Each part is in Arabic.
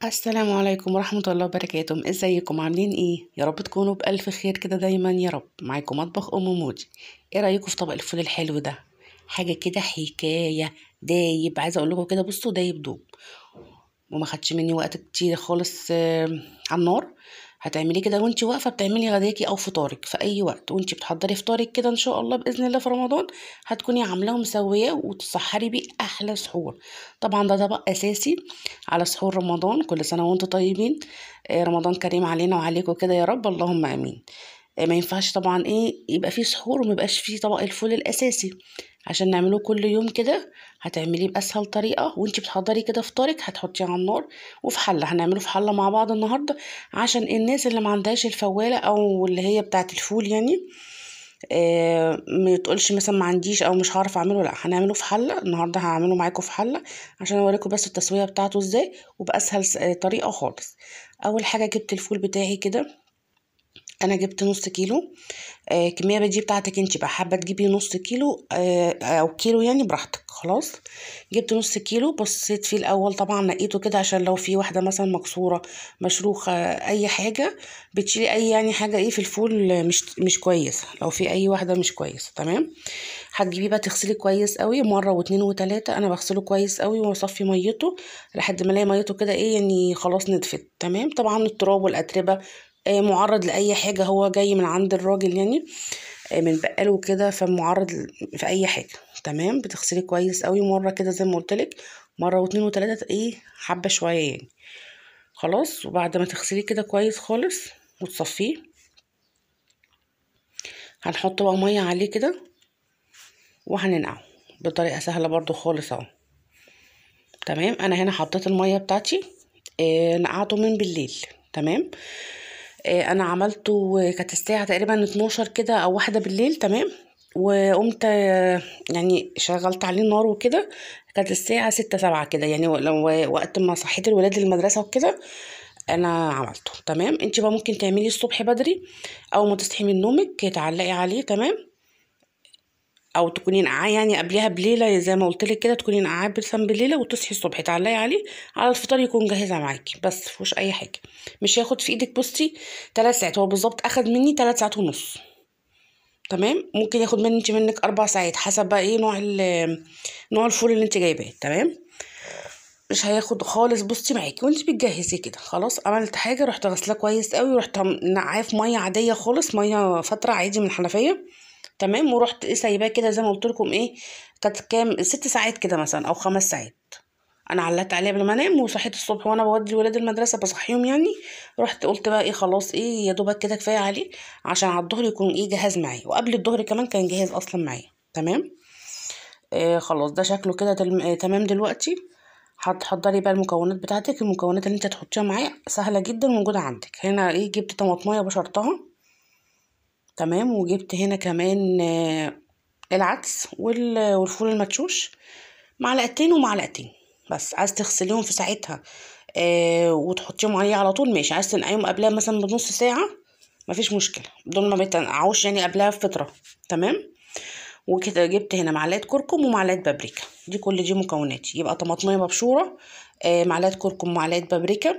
السلام عليكم ورحمة الله وبركاته. ازيكم عاملين ايه؟ يا رب تكونوا بألف خير كده دايما يا رب. معاكم مطبخ موجي. ايه رأيكم في طبق الفول الحلو ده؟ حاجة كده حكاية. دايب، عايزة اقول لكم كده، بصوا دايب دوب وما خدش مني وقت كتير خالص على النار. هتعمليه كده وانتي واقفه بتعملي غداكي او فطارك في اي وقت، وانتي بتحضري فطارك كده ان شاء الله باذن الله في رمضان هتكوني عاملاه ومسوياه وتسحري بيه احلى سحور. طبعا ده طبق اساسي على سحور رمضان. كل سنه وانتم طيبين. رمضان كريم علينا وعليكم كده يا رب، اللهم امين. ما ينفعش طبعا يبقى فيه سحور وما يبقاش فيه طبق الفول الاساسي. عشان نعمله كل يوم كده هتعمليه باسهل طريقه، وانتي بتحضري كده فطارك هتحطيه على النار وفي حله. هنعمله في حله مع بعض النهارده عشان الناس اللي ما عندهاش الفواله او اللي هي بتاعه الفول يعني. ما تقولش مثلا ما عنديش او مش هعرف اعمله، لا هنعمله في حله النهارده. هعمله معاكم في حله عشان اوريكم بس التسويه بتاعته ازاي وباسهل طريقه خالص. اول حاجه جبت الفول بتاعي كده. انا جبت نص كيلو. كمية دي بتاعتك انت بقى، حابة تجيبي نص كيلو او كيلو يعني براحتك. خلاص جبت نص كيلو. بصيت فيه الاول طبعا، نقيته كده عشان لو في واحدة مثلا مكسورة مشروخة اي حاجة بتشيلي اي يعني حاجة في الفول مش كويسة. لو في اي واحدة مش كويسة تمام هتجيبيه بقى تغسلي كويس قوي مرة واتنين وتلاتة. انا بغسله كويس قوي واصفي ميته لحد ما الاقي ميته كده يعني خلاص نضفت تمام. طبعا التراب والاتربة معرض لأي حاجة، هو جاي من عند الراجل يعني من بقاله كده، فمعرض في أي حاجة. تمام بتغسلي كويس قوي مرة كده زي ما قلتلك، مرة واتنين وتلاتة حبة شوية يعني. خلاص وبعد ما تغسليه كده كويس خالص وتصفيه هنحط بقى مية عليه كده وهننقعه بطريقة سهلة برضو خالص اهو. تمام انا هنا حطيت المية بتاعتي نقعته من بالليل. تمام انا عملته كانت الساعه تقريبا 12 كده او واحدة بالليل. تمام وقمت يعني شغلت عليه النار وكده. كانت الساعه 6 7 كده يعني، لو وقت ما صحيت الولاد للمدرسه وكده انا عملته. تمام انت بقى ممكن تعمليه الصبح بدري او ما تصحي من نومك تعلقي عليه. تمام او تكوني نقعاه يعني قبلها بليله زي ما قلت لك كده، تكوني نقعاه مثلا بليله وتصحي الصبح تعلقي عليه على الفطار يكون جاهزه معاكي. بس مفيهوش اي حاجه، مش هياخد في ايدك بصي 3 ساعات. هو بالظبط اخد مني 3 ساعات ونص. تمام ممكن ياخد منك 4 ساعات حسب بقى نوع الفول اللي انت جايباه. تمام مش هياخد خالص بصي معاكي وانت بتجهزي كده. خلاص عملت حاجه، رحت غسلاه كويس قوي ورحت نقعاه في ميه عاديه خالص، ميه فتره عادي من الحنفيه. تمام ورحت سايباه كده زي ما قلت لكم كانت كام 6 ساعات كده مثلا او 5 ساعات. انا علقت عليه قبل ما انام وصحيت الصبح وانا بودي الولاد المدرسه بصحيهم يعني. رحت قلت بقى خلاص يا دوبك كده كفايه عليه عشان على الظهر يكون جاهز معايا، وقبل الظهر كمان كان جاهز اصلا معايا. تمام خلاص ده شكله كده تمام. دلوقتي هتحضري بقى المكونات بتاعتك. المكونات اللي انت هتحطيها معايا سهله جدا موجوده عندك هنا. جبت طماطمايه بشرتها. تمام وجبت هنا كمان العدس والفول المدشوش معلقتين ومعلقتين. بس عايز تغسليهم في ساعتها وتحطيهم عليه على طول ماشي. عايز تنقعيهم قبلها مثلا بنص ساعة مفيش مشكلة، دول ما بيتنقعوش يعني قبلها بفترة. تمام وكده جبت هنا معلقة كركم ومعلقة بابريكا. كل دي مكوناتي. يبقى طماطمية مبشورة معلقة كركم ومعلقة بابريكا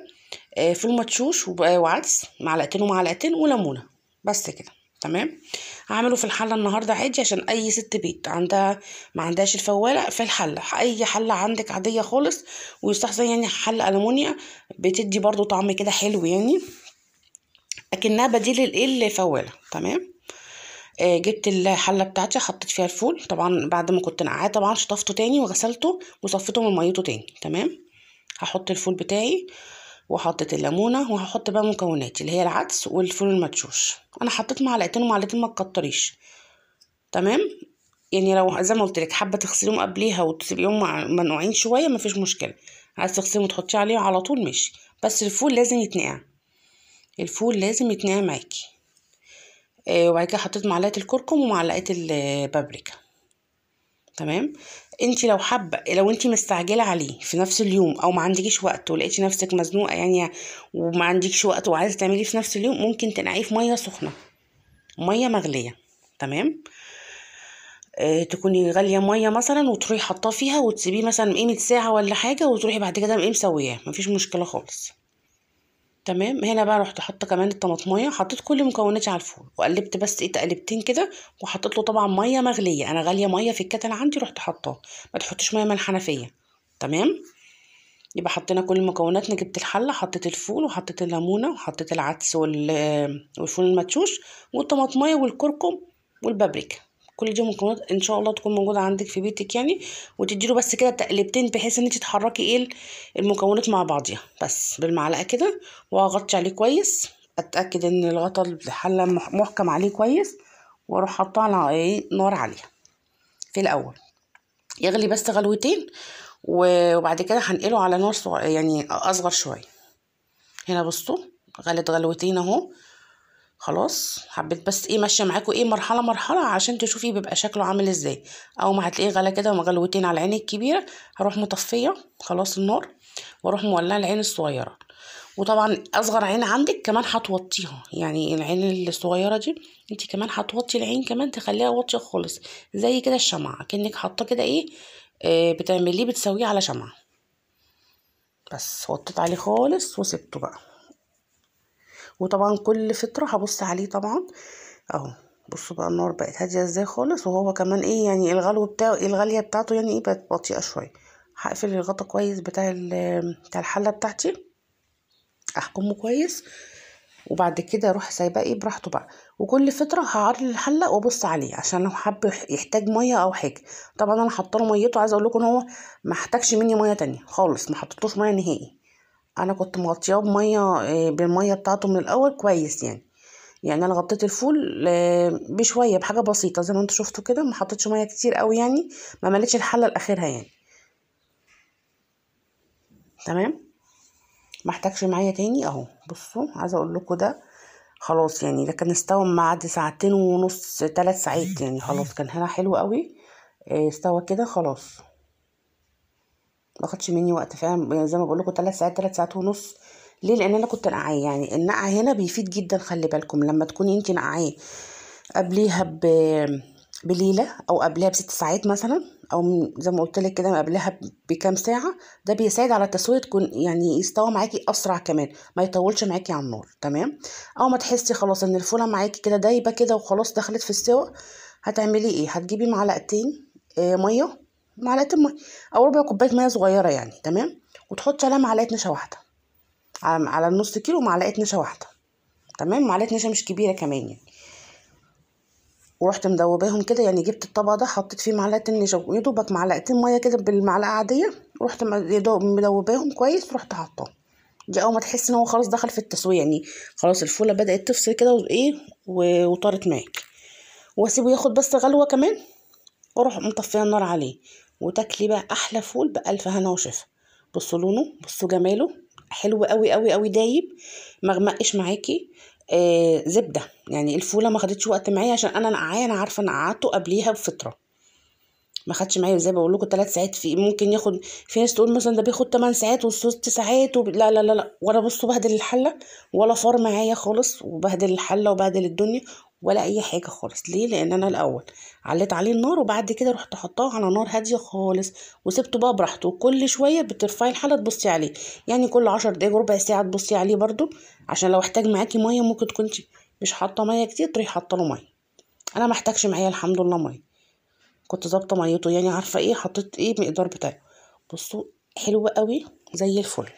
فول مدشوش وعدس معلقتين ومعلقتين وليمونة. بس كده تمام. هعمله في الحله النهارده عادي عشان اي ست بيت عندها ما عندهاش الفواله في الحله. اي حله عندك عاديه خالص ويستحسن يعني حله المونيا بتدي برضو طعم كده حلو يعني، اكنها بديل الفواله. تمام جبت الحله بتاعتي حطيت فيها الفول طبعا بعد ما كنت نقعاه. طبعا شطفته تاني وغسلته وصفيته من ميته تاني. تمام هحط الفول بتاعي وحطيت الليمونه وهحط بقى مكوناتي اللي هي العدس والفول المدشوش. انا حطيت معلقتين ومعلقتين ما تكتريش. تمام يعني لو زي ما قلت لك حابه تغسليهم قبليها وتسيبيهم منقوعين شويه مفيش مشكله. عايز تغسليهم وتحطيه عليه على طول ماشي، بس الفول لازم يتنقع. الفول لازم يتنقع معاكي. وبعد كده حطيت معلقه الكركم ومعلقه البابريكا. تمام انت لو حابه، لو انت مستعجله عليه في نفس اليوم او ما عندكيش وقت ولقيتي نفسك مزنوقه يعني وما عندكيش وقت وعايزه تعمليه في نفس اليوم، ممكن تنقعيه في ميه سخنه، ميه مغليه. تمام تكوني غاليه ميه مثلا وتروحي حاطاه فيها وتسيبيه مثلا قيمه ساعه ولا حاجه، وتروحي بعد كده مسوياه، مفيش مشكله خالص. تمام. هنا بقى رحت حاطه كمان الطماطميه، حطيت كل مكوناتي على الفول وقلبت بس تقلبتين كده، وحطيت له طبعا ميه مغليه، انا غاليه ميه في الكتل عندي رحت حطاه، ما تحطيش ميه من الحنفيه. تمام. يبقى حطينا كل مكوناتنا، جبت الحله، حطيت الفول وحطيت الليمونه وحطيت العدس والفول المدشوش والطماطميه والكركم والبابريكا. كل دي مكونات ان شاء الله تكون موجوده عندك في بيتك يعني، وتديله بس كده تقلبتين بحيث ان انت تحركي المكونات مع بعضيها بس بالمعلقه كده، واغطي عليه كويس، اتاكد ان الغطا الحله محكم عليه كويس، واروح حاطاه على نار عاليه في الاول يغلي بس غلوتين، وبعد كده هنقله على نار يعني اصغر شويه. هنا بصوا غلت غلوتين اهو. خلاص حبيت بس ماشيه معاكم مرحله مرحله عشان تشوفي بيبقى شكله عامل ازاي. اول ما هتلاقيه غلا كده غلوتين على العين الكبيره، هروح مطفيه خلاص النار، واروح مولعه العين الصغيره. وطبعا اصغر عين عندك كمان هتوطيها، يعني العين الصغيره دي انت كمان هتوطي العين كمان، تخليها واطيه خالص زي كده الشمعه، كأنك حاطه كده بتعمليه بتسويه على شمعه. بس وطيت عليه خالص وسبته بقى. وطبعا كل فتره هبص عليه طبعا اهو. بصوا بقى النار بقت هاديه ازاي خالص، وهو كمان يعني الغلو بتاعه الغاليه بتاعته يعني بقت بطيئه شويه. هقفل الغطا كويس بتاع الحله بتاعتي، احكمه كويس، وبعد كده اروح سايباه براحته بقى. وكل فتره هعري الحله وابص عليه عشان لو حب يحتاج ميه او حاجه. طبعا انا حاطه له ميته، عايزه اقول لكم ان هو ما احتاجش مني ميه تانية خالص، ما حطيتلوش ميه نهائي. انا كنت مغطياه بميه بالميه بتاعته من الاول كويس يعني انا غطيت الفول بشويه بحاجه بسيطه زي ما انتوا شفتوا كده، ما حطيتش ميه كتير قوي يعني، ما مليتش الحله لاخرها يعني. تمام. ما احتاجش معايا تاني اهو. بصوا عايزه اقول لكم ده خلاص يعني، ده كان استوى بعد ساعتين ونص 3 ساعات يعني، خلاص كان هنا حلو قوي. استوى كده خلاص، ما خدش مني وقت فعلا زي ما بقول لكم 3 ساعات 3 ساعات ونص. ليه؟ لان انا كنت نقعاه، يعني النقع هنا بيفيد جدا. خلي بالكم لما تكوني انت نقعاه قبليها بليله او قبلها ب6 ساعات مثلا، او زي ما قلت لك كده قبلها بكام ساعه، ده بيساعد على التسويه تكون يعني يستوى معاكي اسرع كمان، ما يطولش معاكي على النار. تمام. او ما تحسي خلاص ان الفوله معاكي كده دايبه كده وخلاص دخلت في السوا، هتعملي هتجيبي معلقتين ميه، معلقتين ميه او ربع كوبايه ميه صغيره يعني. تمام. وتحطي عليها معلقه نشا واحده، على النص كيلو معلقه نشا واحده. تمام. معلقه نشا مش كبيره كمان يعني. ورحت مدوباهم كده، يعني جبت الطبق ده حطيت فيه معلقه النشا يا دوبك معلقتين ميه كده بالمعلقه عاديه، ورحت مدوباهم كويس، ورحت حاطاه. دي اول ما تحس ان هو خلاص دخل في التسويه يعني، خلاص الفوله بدات تفصل كده وطارت معاك، واسيبه ياخد بس غلوه كمان، واروح مطفيه النار عليه، وتاكلي بقى احلى فول بالف هنا وشفا. بصوا لونه، بصوا جماله، حلو قوي قوي قوي، دايب مغمقش معاكي. زبده يعني، الفوله ما خدتش وقت معايا عشان انا نقعاه، انا عارفه نقعته قبليها بفتره، ما خدش معايا زي ما بقول لكم 3 ساعات. في ممكن ياخد، في ناس تقول مثلا ده بياخد 8 ساعات و6 ساعات لا لا لا لا، ولا بصوا بهدل الحله ولا فار معايا خالص، وبهدل الحله وبهدل الدنيا ولا اي حاجه خالص. ليه؟ لان انا الاول عليت عليه النار، وبعد كده رحت حطاه على نار هاديه خالص، وسبته بقى براحته. وكل شويه بترفعي الحله تبصي عليه، يعني كل 10 دقايق ربع ساعه تبصي عليه برضو، عشان لو احتاج معاكي ميه ممكن تكوني مش حاطه ميه كتير تروحي حاطه له ميه. انا ما احتاجش معايا الحمد لله ميه، كنت ظابطه ميته يعني، عارفه حطيت المقدار بتاعه. بصوا حلو قوي زي الفل.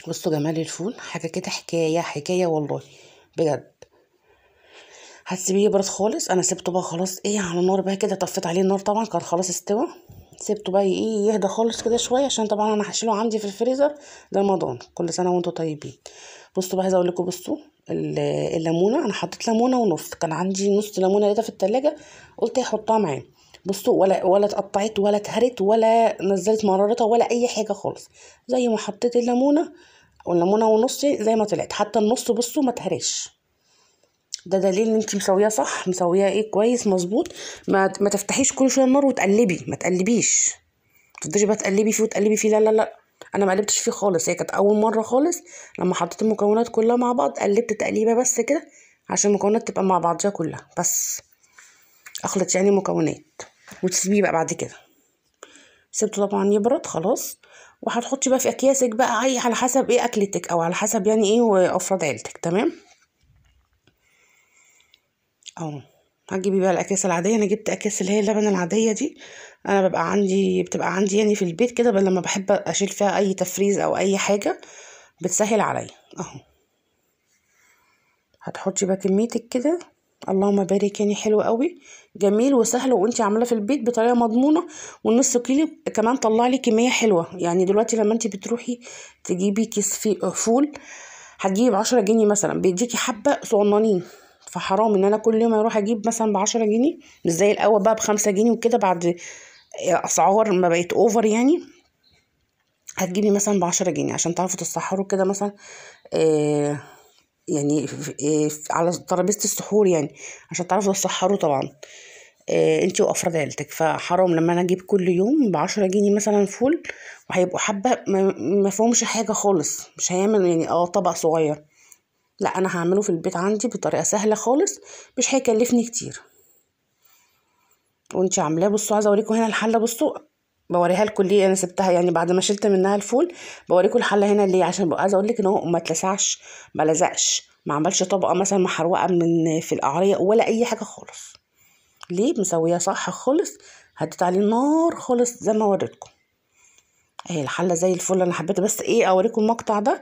بصوا جمال الفول، حاجه كده حكايه حكايه والله بجد. هتسيبيه يبرد خالص. انا سبته بقى خلاص على النار بقى كده، طفيت عليه النار طبعا كان خلاص استوى. سبته بقى يهدى خالص كده شويه، عشان طبعا انا هشيله عندي في الفريزر لرمضان. كل سنه وانتم طيبين. بصوا بقى عايزه اقول لكم، بصوا الليمونه، انا حطيت ليمونه ونص، كان عندي نص ليمونه لقيتها في التلاجة، قلت احطها معاه. بصوا ولا اتقطعت ولا اتهرت ولا نزلت مرارتها ولا اي حاجه خالص، زي ما حطيت الليمونه والليمونه ونص زي ما طلعت، حتى النص بصوا ما اتهرش. ده دليل ان انت مسويه صح، مسويه كويس مظبوط. ما تفتحيش كل شويه النار وتقلبي، ما تقلبيش، تفضلي بقى تقلبي فيه وتقلبي فيه، لا لا لا. انا ما قلبتش فيه خالص، هي كانت اول مره خالص لما حطيت المكونات كلها مع بعض، قلبت تقليبه بس كده عشان المكونات تبقى مع بعضها كلها. بس اخلط يعني مكونات وتسيبيه بقى بعد كده. سيبته طبعا يبرد خلاص، وهتحطي بقى في اكياسك بقى اي على حسب ايه اكلتك، او على حسب يعني ايه وافراد عيلتك. تمام اهو. هتجيبي بقى الاكياس العاديه، انا جبت اكياس اللي هي اللبن العاديه دي. انا بتبقى عندي يعني في البيت كده، لما بحب اشيل فيها اي تفريز او اي حاجه بتسهل عليا اهو. هتحطي بقى كميتك كده، اللهم بارك، يعني حلو قوي جميل وسهل، وانتي عاملاه في البيت بطريقه مضمونه. والنص كيلو كمان طلع لي كميه حلوه. يعني دلوقتي لما انتي بتروحي تجيبي كيس فول، هتجيبي ب10 جنيه مثلا، بيديكي حبه صغننين. فحرام ان انا كل يوم اروح اجيب مثلا ب10 جنيه، مش زي الاول بقى ب5 جنيه وكده. بعد اسعار ما بقت اوفر يعني. هتجيبي مثلا ب10 جنيه عشان تعرفوا تسحروا كده مثلا. يعني على ترابيزة السحور يعني، عشان تعرفوا تسحروا طبعا انتي وافراد عيلتك. فحرام لما انا اجيب كل يوم ب10 جنيه مثلا فول، وهيبقوا حبة ما فيهمش حاجة خالص، مش هيعمل يعني طبق صغير. لا، انا هعمله في البيت عندي بطريقة سهلة خالص، مش هيكلفني كتير. وانتي عاملاه. بصوا عايزة اوريكم هنا الحلة. بصوا بوريها لكم ليه انا سبتها، يعني بعد ما شلت منها الفول بوريكم الحله هنا ليه، عشان ببقى عايزه اقول لك ان هو ما اتلسعش، ما لزقش، ما عملش طبقه مثلا محروقه من في القعريه ولا اي حاجه خالص. ليه؟ مسويه صح خالص. هديت عليه النار خالص زي ما وريتكم. اهي الحله زي الفل. انا حبيت بس اوريكم المقطع ده،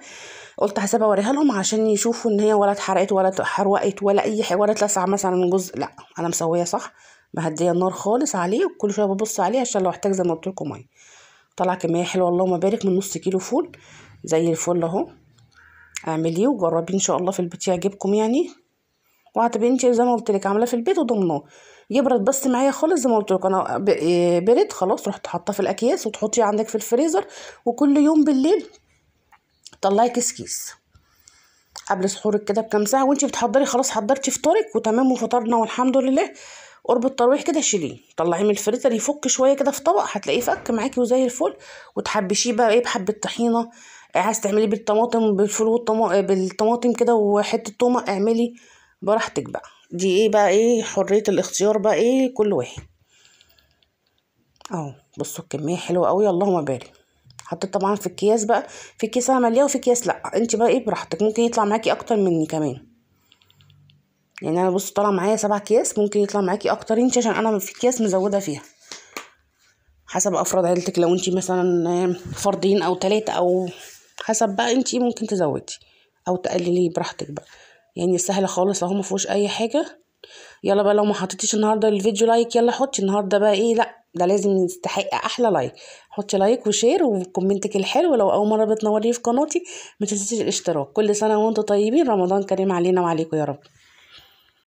قلت هسيبها اوريها لهم عشان يشوفوا ان هي ولا اتحرقت ولا اتحروقت ولا اي حاجه ولا اتلسع مثلا جزء. لا، انا مسويه صح، مهديه النار خالص عليه، وكل شويه ببص عليه عشان لو احتاج زي ما قلت لكم ميه. طلع كميه حلوه اللهم بارك، من نص كيلو فول زي الفل اهو. اعمليه وجربيه ان شاء الله في البيت يعجبكم يعني. وهتبقي انت زي ما قلت لك عاملاه في البيت وضمناه. يبرد بس معايا خالص زي ما قلت لكم انا. برد خلاص، رحت حاطاه في الاكياس وتحطيه عندك في الفريزر. وكل يوم بالليل طلعي كيس قبل سحورك كده بكام ساعه، وانت بتحضري خلاص حضرتي فطارك وتمام وفطرنا والحمد لله. قرب التراويح كده شيليه، طلعيه من الفريزر يفك شويه كده في طبق، هتلاقيه فك معاكي وزي الفل. وتحبشيه بقى بحبه طحينه. عايز تعملي بالطماطم بالفول بالطماطم كده وحته تومه، اعملي براحتك بقى. دي بقى حريه الاختيار بقى كل واحد اهو. بصوا الكميه حلوه قوي اللهم بارك. حطيت طبعا في الكياس بقى، في كيس انا ملياه وفي كياس لا، انت بقى براحتك، ممكن يطلع معاكي اكتر مني كمان. يعني انا بص طالع معايا 7 اكياس، ممكن يطلع معاكي اكتر انت، عشان انا في اكياس مزوده فيها. حسب افراد عيلتك، لو انت مثلا فردين او 3 او حسب بقى انت ممكن تزودي او تقللي براحتك بقى. يعني سهله خالص اهو، ما فيهوش اي حاجه. يلا بقى، لو ما حطيتيش النهارده الفيديو لايك، يلا حطي النهارده بقى لا ده لازم يستحق احلى لايك. حطي لايك وشير وكومنتك الحلو. لو اول مره بتنوري في قناتي، ما تنسيش الاشتراك. كل سنه وانتم طيبين، رمضان كريم علينا وعليكم يا رب.